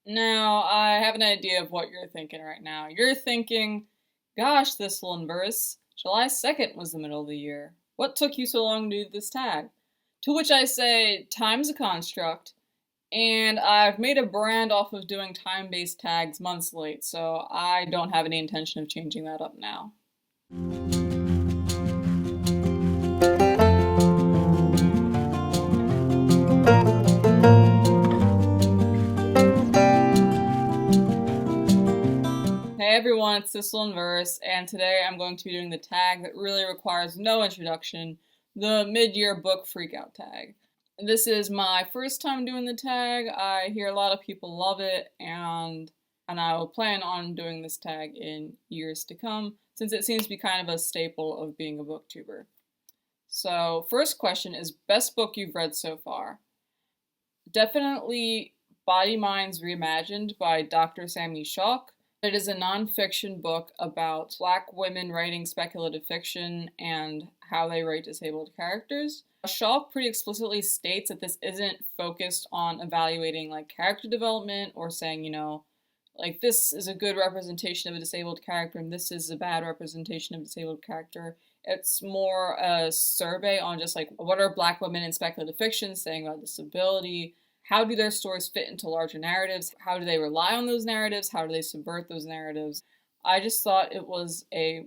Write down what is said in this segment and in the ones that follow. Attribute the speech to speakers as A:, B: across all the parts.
A: Now, I have an idea of what you're thinking right now. You're thinking, gosh, this verse, July 2nd was the middle of the year. What took you so long to do this tag? To which I say, time's a construct, and I've made a brand off of doing time-based tags months late, so I don't have any intention of changing that up now. Hey everyone, it's SOULar, and today I'm going to be doing the tag that really requires no introduction, the mid-year book Freakout tag. This is my first time doing the tag. I hear a lot of people love it, and I will plan on doing this tag in years to come, since it seems to be kind of a staple of being a booktuber. So, first question is best book you've read so far? Definitely Body Minds Reimagined by Dr. Sammy Shock. It is a nonfiction book about Black women writing speculative fiction and how they write disabled characters. Shaw pretty explicitly states that this isn't focused on evaluating like character development or saying, like this is a good representation of a disabled character and this is a bad representation of a disabled character. It's more a survey on just like what are Black women in speculative fiction saying about disability. How do their stories fit into larger narratives? How do they rely on those narratives? How do they subvert those narratives? I just thought it was a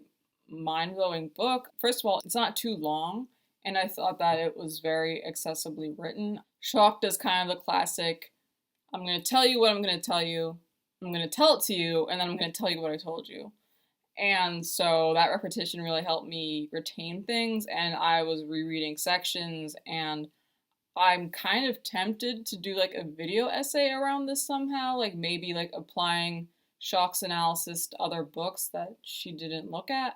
A: mind-blowing book. First of all, it's not too long, and I thought that it was very accessibly written. Shock does kind of the classic, I'm going to tell you what I'm going to tell you, I'm going to tell it to you, and then I'm going to tell you what I told you. And so that repetition really helped me retain things, and I was rereading sections, and I'm kind of tempted to do like a video essay around this somehow, like maybe like applying Shock's analysis to other books that she didn't look at.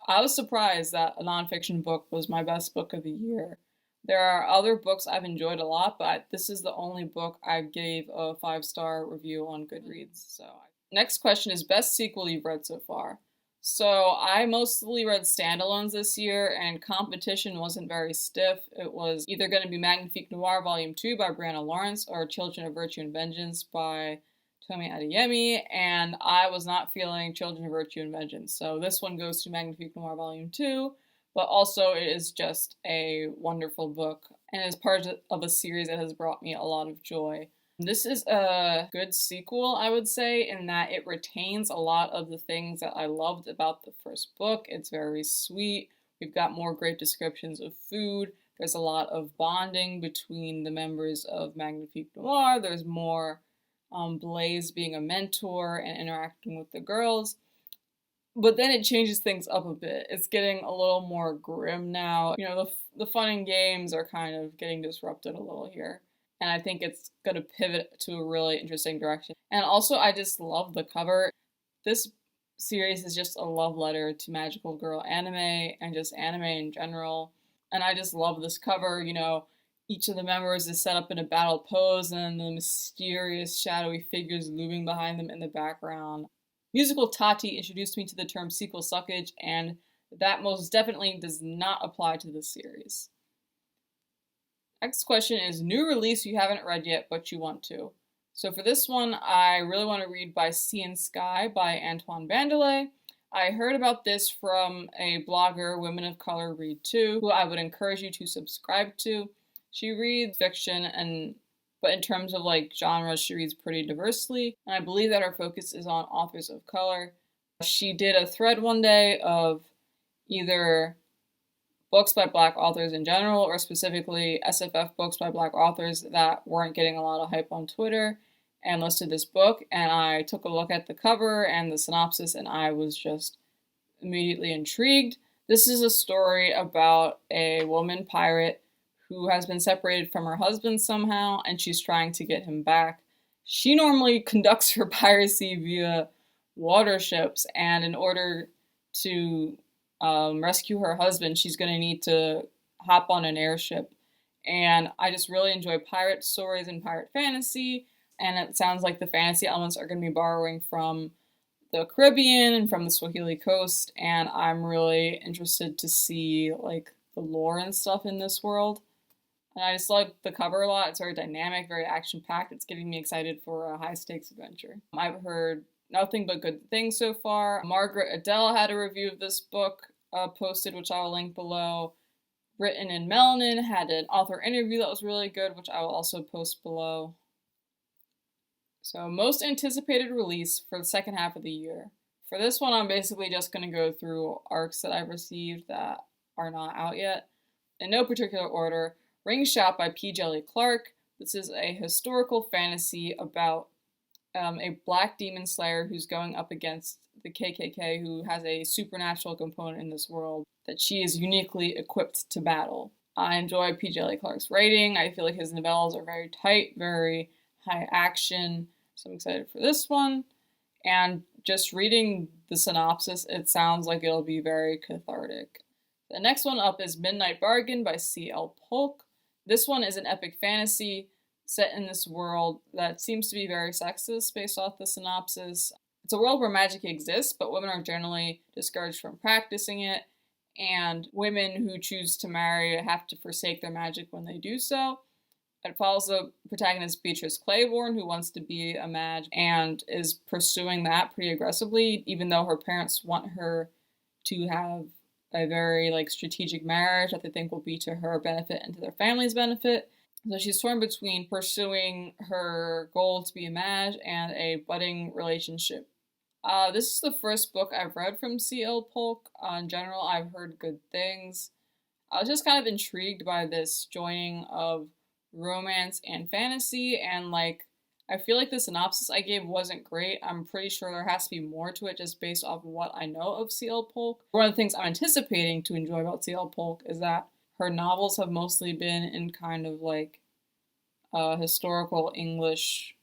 A: I was surprised that a nonfiction book was my best book of the year. There are other books I've enjoyed a lot, but this is the only book I gave a 5-star review on Goodreads. So, next question is best sequel you've read so far. So I mostly read standalones this year, and competition wasn't very stiff. It was either going to be Magnifique Noir Volume 2 by Brianna Lawrence or Children of Virtue and Vengeance by Tomi Adeyemi, and I was not feeling Children of Virtue and Vengeance. So this one goes to Magnifique Noir Volume 2, but also it is just a wonderful book and is part of a series that has brought me a lot of joy. This is a good sequel, I would say, in that it retains a lot of the things that I loved about the first book. It's very sweet. We've got more great descriptions of food. There's a lot of bonding between the members of Magnifique Noir. There's more Blaze being a mentor and interacting with the girls. But then it changes things up a bit. It's getting a little more grim now. The fun and games are kind of getting disrupted a little here. And I think it's going to pivot to a really interesting direction. And also, I just love the cover. This series is just a love letter to magical girl anime and just anime in general. And I just love this cover. Each of the members is set up in a battle pose, and the mysterious, shadowy figures looming behind them in the background. Musical Tati introduced me to the term sequel suckage, and that most definitely does not apply to this series. Next question is new release you haven't read yet, but you want to. So for this one, I really want to read By Sea and Sky by Antoine Vanderlei. I heard about this from a blogger, Women of Color Read Too, who I would encourage you to subscribe to. She reads fiction, but in terms of like genres, she reads pretty diversely, and I believe that her focus is on authors of color. She did a thread one day of either books by Black authors in general, or specifically SFF books by Black authors that weren't getting a lot of hype on Twitter, and listed this book, and I took a look at the cover and the synopsis, and I was just immediately intrigued. This is a story about a woman pirate who has been separated from her husband somehow, and she's trying to get him back. She normally conducts her piracy via water ships, and in order to rescue her husband, she's going to need to hop on an airship. And I just really enjoy pirate stories and pirate fantasy, and it sounds like the fantasy elements are going to be borrowing from the Caribbean and from the Swahili coast, and I'm really interested to see like the lore and stuff in this world. And I just like the cover a lot. It's very dynamic, very action-packed. It's getting me excited for a high-stakes adventure. I've heard nothing but good things so far. Margaret Adele had a review of this book posted, which I will link below. Written in Melanin had an author interview that was really good, which I will also post below. So, most anticipated release for the second half of the year. For this one, I'm basically just going to go through arcs that I've received that are not out yet. In no particular order, Ring Shout by P. Djeli Clark. This is a historical fantasy about a black demon slayer who's going up against the KKK, who has a supernatural component in this world that she is uniquely equipped to battle. I enjoy P. Djeli Clark's writing. I feel like his novellas are very tight, very high action, so I'm excited for this one. And just reading the synopsis, it sounds like it'll be very cathartic. The next one up is Midnight Bargain by C.L. Polk. This one is an epic fantasy set in this world that seems to be very sexist based off the synopsis. It's a world where magic exists, but women are generally discouraged from practicing it, and women who choose to marry have to forsake their magic when they do so. It follows the protagonist Beatrice Claiborne, who wants to be a mage and is pursuing that pretty aggressively, even though her parents want her to have a very strategic marriage that they think will be to her benefit and to their family's benefit. So she's torn between pursuing her goal to be a mage and a budding relationship. This is the first book I've read from C.L. Polk. In general, I've heard good things. I was just kind of intrigued by this joining of romance and fantasy, and I feel like the synopsis I gave wasn't great. I'm pretty sure there has to be more to it just based off of what I know of C.L. Polk. One of the things I'm anticipating to enjoy about C.L. Polk is that her novels have mostly been in kind of historical English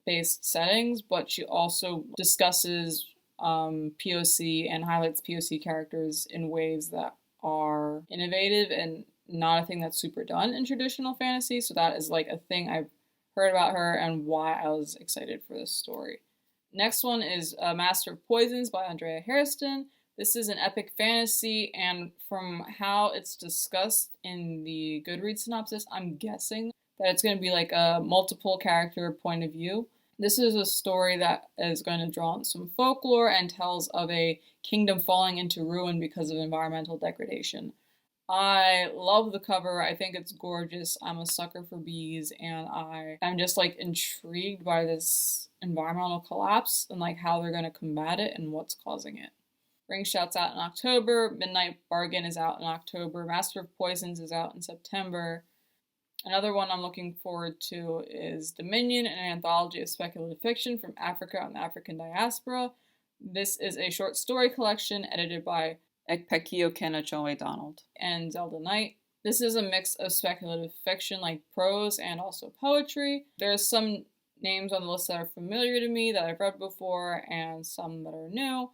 A: based settings, but she also discusses POC and highlights POC characters in ways that are innovative and not a thing that's super done in traditional fantasy. So that is a thing I've heard about her and why I was excited for this story. Next one is Master of Poisons by Andrea Hairston. This is an epic fantasy, and from how it's discussed in the Goodreads synopsis, I'm guessing that it's going to be a multiple character point of view. This is a story that is going to draw on some folklore and tells of a kingdom falling into ruin because of environmental degradation. I love the cover. I think it's gorgeous. I'm a sucker for bees, and I'm just intrigued by this environmental collapse and how they're going to combat it and what's causing it. Ring Shout's out in October. Midnight Bargain is out in October. Master of Poisons is out in September. Another one I'm looking forward to is Dominion, an anthology of speculative fiction from Africa and the African diaspora. This is a short story collection edited by Ekpekio Kenachoe Donald and Zelda Knight. This is a mix of speculative fiction, prose and also poetry. There's some names on the list that are familiar to me that I've read before and some that are new.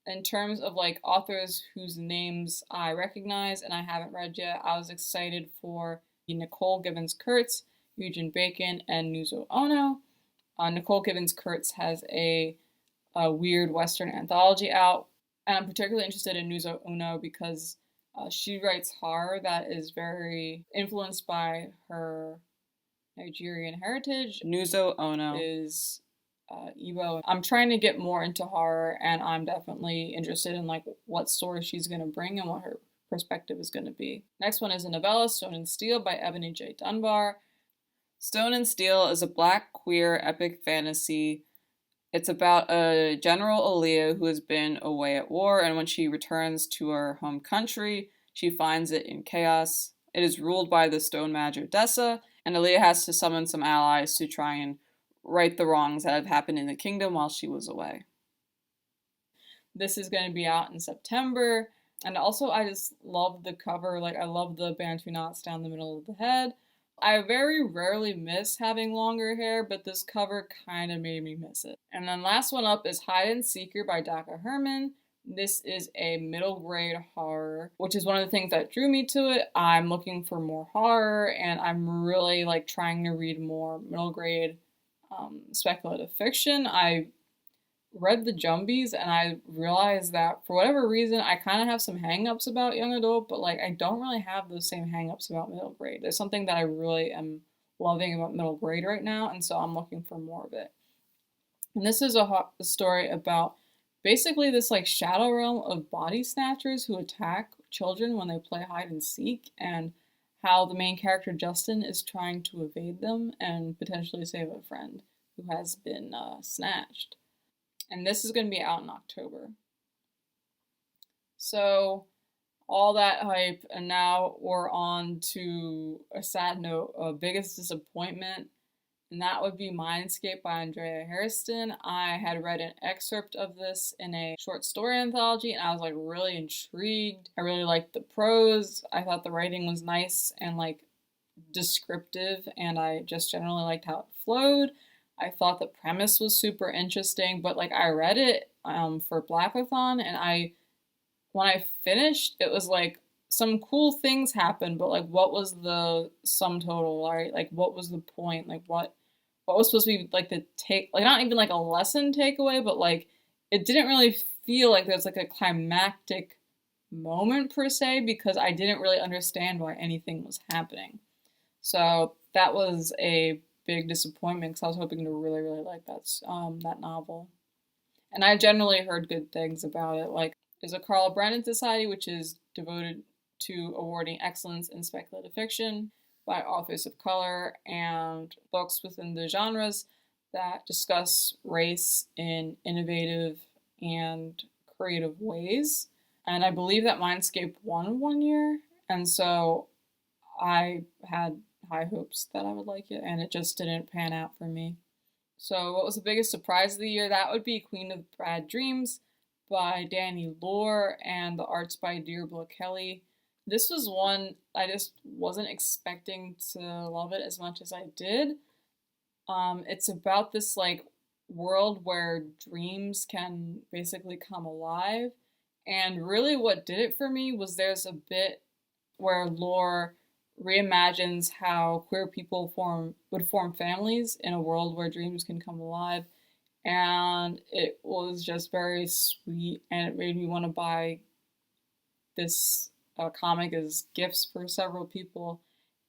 A: In terms of authors whose names I recognize and I haven't read yet, I was excited for Nicole Gibbons-Kurtz, Eugen Bacon, and Nuzo Ono. Nicole Gibbons-Kurtz has a weird Western anthology out, and I'm particularly interested in Nuzo Ono because she writes horror that is very influenced by her Nigerian heritage. Nuzo Ono is Igbo. I'm trying to get more into horror, and I'm definitely interested in what story she's going to bring and what her perspective is going to be. Next one is a novella, Stone and Steel by Ebony J. Dunbar. Stone and Steel is a black queer epic fantasy. It's about a General Aaliyah who has been away at war, and when she returns to her home country, she finds it in chaos. It is ruled by the stone magic Dessa, and Aaliyah has to summon some allies to try and right the wrongs that have happened in the kingdom while she was away. This is going to be out in September. And also, I just love the cover. I love the Bantu knots down the middle of the head. I very rarely miss having longer hair, but this cover kind of made me miss it. And then last one up is Hide and Seeker by Daka Herman. This is a middle grade horror, which is one of the things that drew me to it. I'm looking for more horror, and I'm really trying to read more middle grade speculative fiction. I read the Jumbies and I realized that for whatever reason I kind of have some hang-ups about young adult, but like I don't really have those same hang-ups about middle grade. There's something that I really am loving about middle grade right now, and so I'm looking for more of it. And this is a story about basically this like shadow realm of body snatchers who attack children when they play hide and seek, and how the main character Justin is trying to evade them and potentially save a friend who has been snatched. And this is going to be out in October. So all that hype, and now we're on to a sad note, a biggest disappointment, and that would be Mindscape by Andrea Hairston. I had read an excerpt of this in a short story anthology, and I was like really intrigued. I really liked the prose. I thought the writing was nice and like descriptive, and I just generally liked how it flowed. I thought the premise was super interesting, but like I read it for Blackathon, and when I finished, it was like some cool things happened, but like what was the sum total, right? Like what was the point? Like what was supposed to be like the take, like not even like a lesson takeaway, but like it didn't really feel like there's like a climactic moment per se, because I didn't really understand why anything was happening. So that was a big disappointment because I was hoping to really, really like that novel. And I generally heard good things about it. Like there's a Carl Brennan Society, which is devoted to awarding excellence in speculative fiction by authors of color and books within the genres that discuss race in innovative and creative ways. And I believe that Mindscape won one year, and so I had high hopes that I would like it, and it just didn't pan out for me. So what was the biggest surprise of the year? That would be Queen of Bad Dreams by Danny Lore, and the art's by Deirdre Kelly. This was one I just wasn't expecting to love it as much as I did. It's about this like world where dreams can basically come alive, and really what did it for me was there's a bit where Lore reimagines how queer people would form families in a world where dreams can come alive, and it was just very sweet, and it made me want to buy this comic as gifts for several people.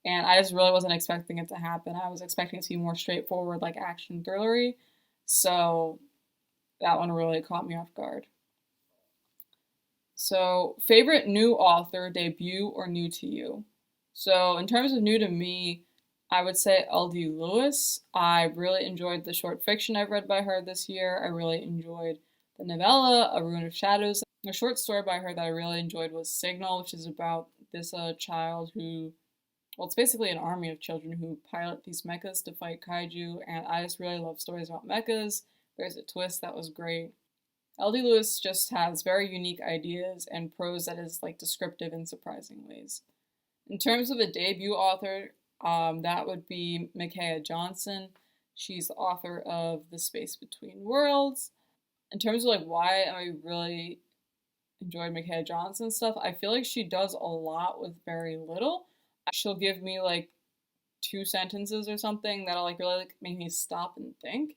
A: And I just really wasn't expecting it to happen. I was expecting it to be more straightforward, like action thrillery. So that one really caught me off guard. So, favorite new author, debut, or new to you? So, in terms of new to me, I would say L.D. Lewis. I really enjoyed the short fiction I've read by her this year. I really enjoyed the novella, A Rune of Shadows. A short story by her that I really enjoyed was Signal, which is about this child who, well, it's basically an army of children who pilot these mechas to fight kaiju, and I just really love stories about mechas. There's a twist that was great. L.D. Lewis just has very unique ideas and prose that is like descriptive in surprising ways. In terms of a debut author, that would be MICAIAH Johnson. She's the author of The Space Between Worlds. In terms of like why I really enjoyed MICAIAH Johnson stuff, I feel like she does a lot with very little. She'll give me like 2 sentences or something that'll like really like make me stop and think,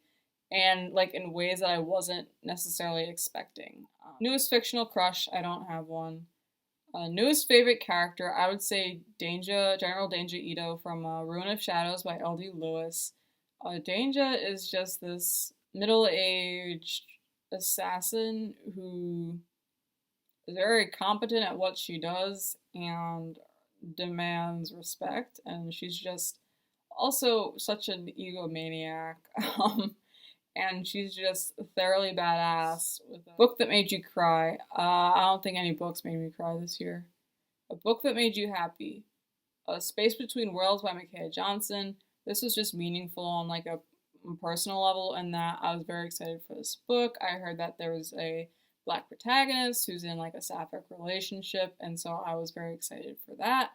A: and like in ways that I wasn't necessarily expecting. Newest fictional crush, I don't have one. Newest favorite character, I would say General Danger Ito from Rune of Shadows by L.D. Lewis. Danger is just this middle-aged assassin who is very competent at what she does and demands respect, and she's just also such an egomaniac. And she's just thoroughly badass. With a book that made you cry. I don't think any books made me cry this year. A book that made you happy. A Space Between Worlds by MICAIAH Johnson. This was just meaningful on like a personal level, and that I was very excited for this book. I heard that there was a black protagonist who's in like a sapphic relationship, and so I was very excited for that.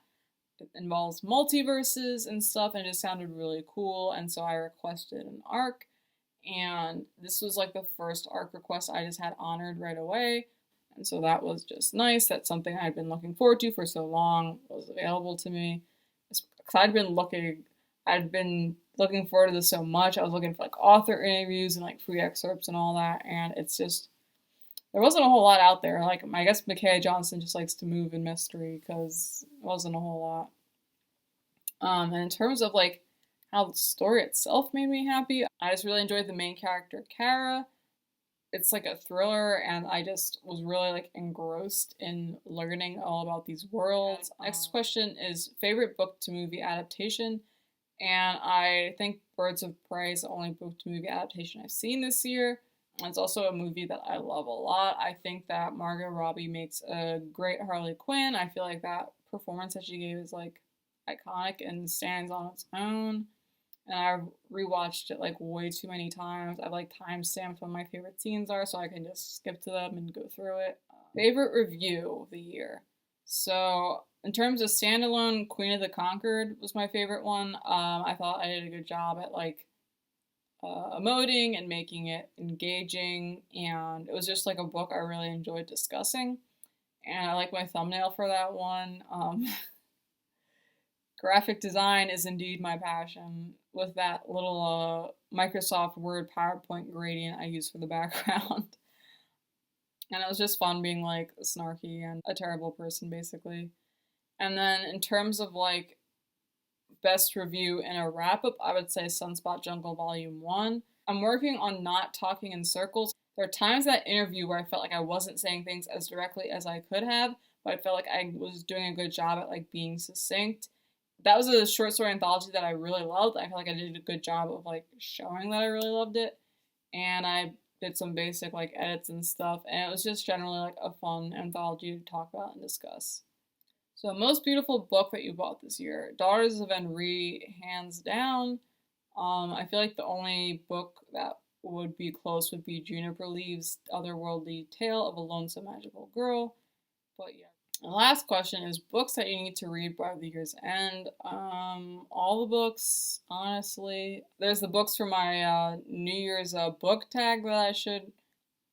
A: It involves multiverses and stuff, and it just sounded really cool, and so I requested an arc. And this was like the first arc request I just had honored right away. And so that was just nice. That's something I'd been looking forward to for so long was available to me. Because I'd been looking forward to this so much. I was looking for like author interviews and like free excerpts and all that, and it's just there wasn't a whole lot out there. Like I guess MICAIAH Johnson just likes to move in mystery because it wasn't a whole lot. And in terms of like how the story itself made me happy, I just really enjoyed the main character, Kara. It's like a thriller, and I just was really like engrossed in learning all about these worlds. Next question is favorite book to movie adaptation, and I think Birds of Prey is the only book to movie adaptation I've seen this year. It's also a movie that I love a lot. I think that Margot Robbie makes a great Harley Quinn. I feel like that performance that she gave is like iconic and stands on its own. And I've rewatched it like way too many times. I've like timestamped what my favorite scenes are so I can just skip to them and go through it. Favorite review of the year. So in terms of standalone, Queen of the Conquered was my favorite one. I thought I did a good job at like emoting and making it engaging, and it was just like a book I really enjoyed discussing. And I like my thumbnail for that one. Graphic design is indeed my passion, with that little Microsoft Word PowerPoint gradient I use for the background. And it was just fun being like snarky and a terrible person, basically. And then in terms of like best review in a wrap-up, I would say Sunspot Jungle Volume 1. I'm working on not talking in circles. There are times in that interview where I felt like I wasn't saying things as directly as I could have, but I felt like I was doing a good job at like being succinct. That was a short story anthology that I really loved. I feel like I did a good job of like showing that I really loved it. And I did some basic like edits and stuff, and it was just generally like a fun anthology to talk about and discuss. So most beautiful book that you bought this year. Daughters of Henri, hands down. I feel like the only book that would be close would be Juniper Leaves' Otherworldly Tale of a Lonesome Magical Girl. But yeah. The last question is books that you need to read by the year's end. All the books, honestly. There's the books for my New Year's book tag that I should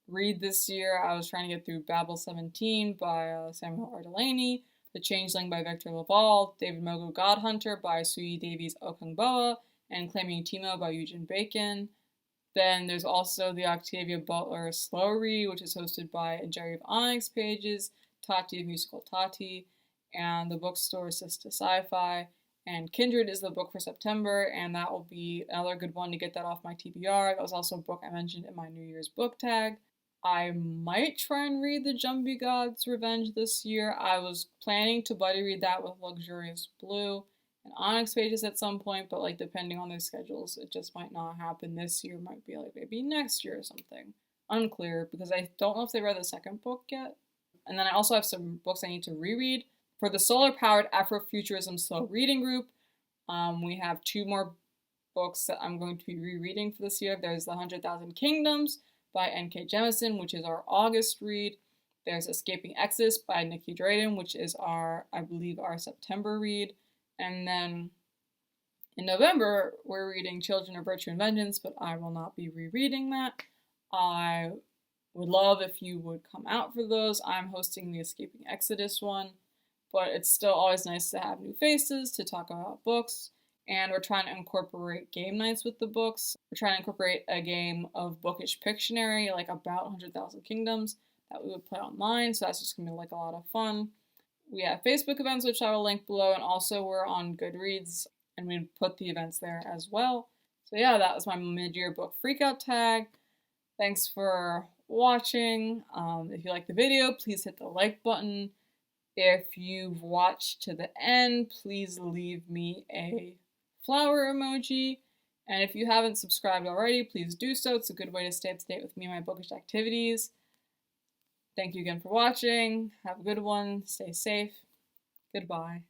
A: read this year. I was trying to get through Babel 17 by Samuel R. Delaney, The Changeling by Victor Laval, David Mogo Godhunter by Sui Davies Okungboa, and Claiming Timo by Eugene Bacon. Then there's also the Octavia Butler Slow Read, which is hosted by Jerry of Onyx Pages, Tati of Musical Tati, and the bookstore Sister Sci-Fi. And Kindred is the book for September, and that will be another good one to get that off my TBR. That was also a book I mentioned in my New Year's book tag. I might try and read the Jumbie God's Revenge this year. I was planning to buddy read that with Luxurious Blue and Onyx Pages at some point, but like depending on their schedules, it just might not happen this year. Might be like maybe next year or something. Unclear, because I don't know if they read the second book yet. And then I also have some books I need to reread. For the SOULar-powered Afrofuturism Slow Reading Group, we have 2 more books that I'm going to be rereading for this year. There's The 100,000 Kingdoms by N.K. Jemisin, which is our August read. There's Escaping Exodus by Nikki Drayden, which is I believe our September read. And then in November, we're reading Children of Virtue and Vengeance, but I will not be rereading that. I would love if you would come out for those. I'm hosting the Escaping Exodus one, but it's still always nice to have new faces to talk about books. And we're trying to incorporate game nights with the books. We're trying to incorporate a game of Bookish Pictionary, like about 100,000 Kingdoms, that we would play online. So that's just going to be like a lot of fun. We have Facebook events, which I will link below. And also we're on Goodreads, and we put the events there as well. So yeah, that was my mid-year book Freakout tag. Thanks for watching. If you like the video, please hit the like button. If you've watched to the end, please leave me a flower emoji. And if you haven't subscribed already, please do so. It's a good way to stay up to date with me and my bookish activities. Thank you again for watching. Have a good one. Stay safe. Goodbye.